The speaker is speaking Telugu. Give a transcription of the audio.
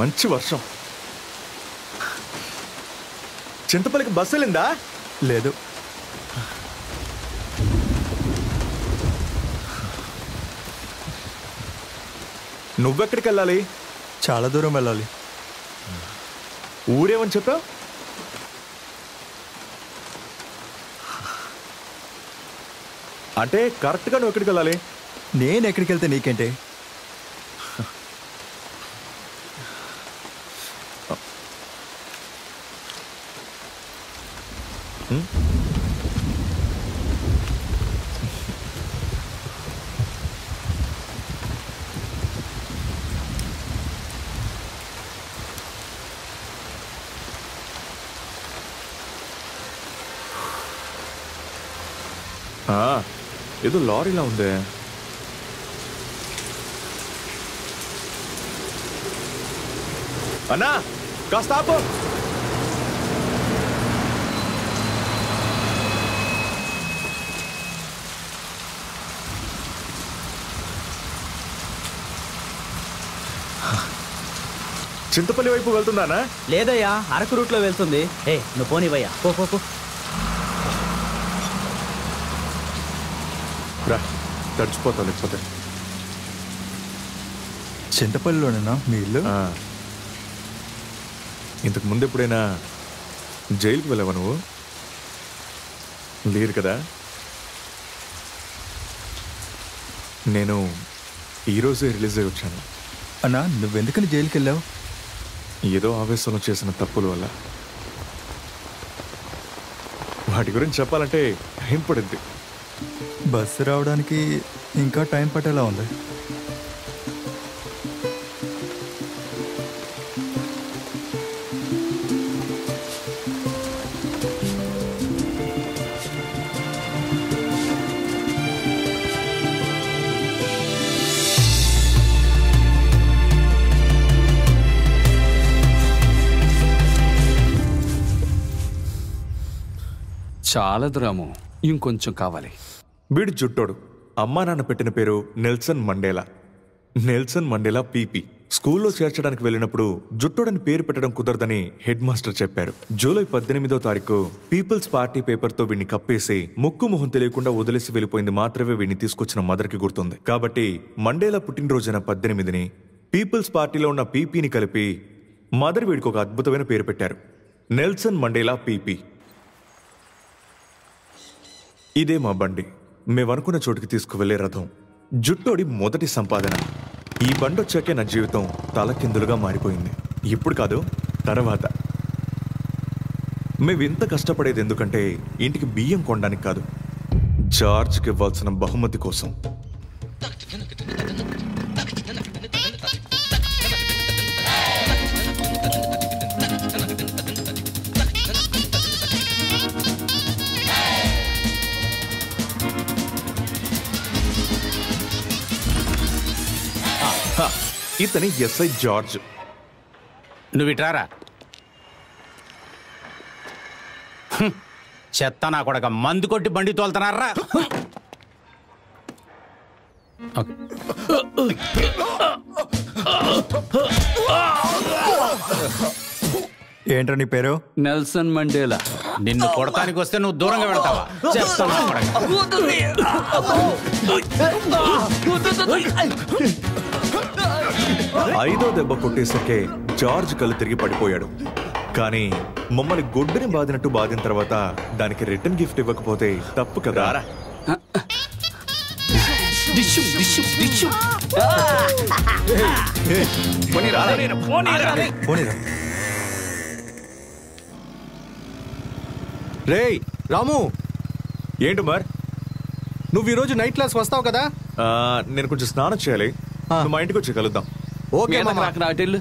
మంచి వర్షం. చింతపల్లికి బస్సు వెళ్ళిందా? లేదు. నువ్వెక్కడికి వెళ్ళాలి? చాలా దూరం వెళ్ళాలి. ఊరేమని చెప్పావు? అంటే కరెక్ట్గా నువ్వు ఎక్కడికి వెళ్ళాలి? నేను ఎక్కడికి వెళ్తే నీకేంటి? ఏదో లారీలా ఉందే. అన్నా కాస్త ఆపు. చింతపల్లి వైపు వెళ్తుందానా? లేదయ్యా, అరకు రూట్లో వెళ్తుంది. నువ్వు పోనివయ్యా, పో. రా, తడిచిపోతావు లేకపోతే. చింతపల్లిలోనేనా మీ ఇల్లు? ఇంతకు ముందు ఎప్పుడైనా జైలుకి వెళ్ళావా నువ్వు? లేరు కదా. నేను ఈరోజే రిలీజ్ అయ్యి వచ్చాను. అన్నా, నువ్వెందుకని జైలుకి వెళ్ళావు? ఏదో ఆవేశంలో చేసిన తప్పుల వల్ల. వాటి గురించి చెప్పాలంటే టైం పడింది. బస్సు రావడానికి ఇంకా టైం పట్టేలా ఉంది. చాలదు రాము, ఇంకొంచెం కావాలి. వీడి జుట్టోడు. అమ్మా నాన్న పెట్టిన పేరు Nelson Mandela. Nelson Mandela PP. స్కూల్లో చేర్చడానికి వెళ్ళినప్పుడు జుట్టోడని పేరు పెట్టడం కుదరదని హెడ్ మాస్టర్ చెప్పారు. జూలై 18వ తారీఖు పీపుల్స్ పార్టీ పేపర్తో వీడిని కప్పేసి ముక్కు మొహం తెలియకుండా వదిలేసి వెళ్ళిపోయింది మాత్రమే వీడిని తీసుకొచ్చిన మదర్కి గుర్తుంది. కాబట్టి మండేలా పుట్టినరోజైన 18ని పీపుల్స్ పార్టీలో ఉన్న పీపీని కలిపి మదర్ వీడికి ఒక అద్భుతమైన పేరు పెట్టారు, నెల్సన్ మండేలా పీపీ. ఇదే మా బండి. మేమనుకున్న చోటుకి తీసుకువెళ్లే రథం. జుట్టోడి మొదటి సంపాదన. ఈ బండి వచ్చాకే నా జీవితం తలకిందులుగా మారిపోయింది. ఇప్పుడు కాదు, తర్వాత. మేమింత కష్టపడేది ఎందుకంటే ఇంటికి బియ్యం కొనడానికి కాదు, జార్జ్కి ఇవ్వాల్సిన బహుమతి కోసం. ఇతని ఎస్ఐ జార్జ్. నువ్వు ఇట్రారా. చెత్త నా కొడక, మందు కొట్టి బండి తోలుతున్నారా? ఏంట్రా నీ పేరు? Nelson Mandela. నిన్ను కొడతానికి వస్తే నువ్వు దూరంగా వెళ్తావా? చెత్త నా కొడక. ఐదో దెబ్బ కొట్టేసరికే జార్జ్ కళ్ళు తిరిగి పడిపోయాడు. కానీ మమ్మల్ని గొడ్డుని బాదినట్టు బాదిన తర్వాత దానికి రిటర్న్ గిఫ్ట్ ఇవ్వకపోతే తప్పు కదా. రేయ్ రాము, ఏంటి మరి? నువ్వు ఈరోజు నైట్ క్లాస్ వస్తావు కదా? నేను కొంచెం స్నానం చేయాలి. మా ఇంటికి వచ్చి కలుద్దాం. ఓకే. అటెళ్ళు.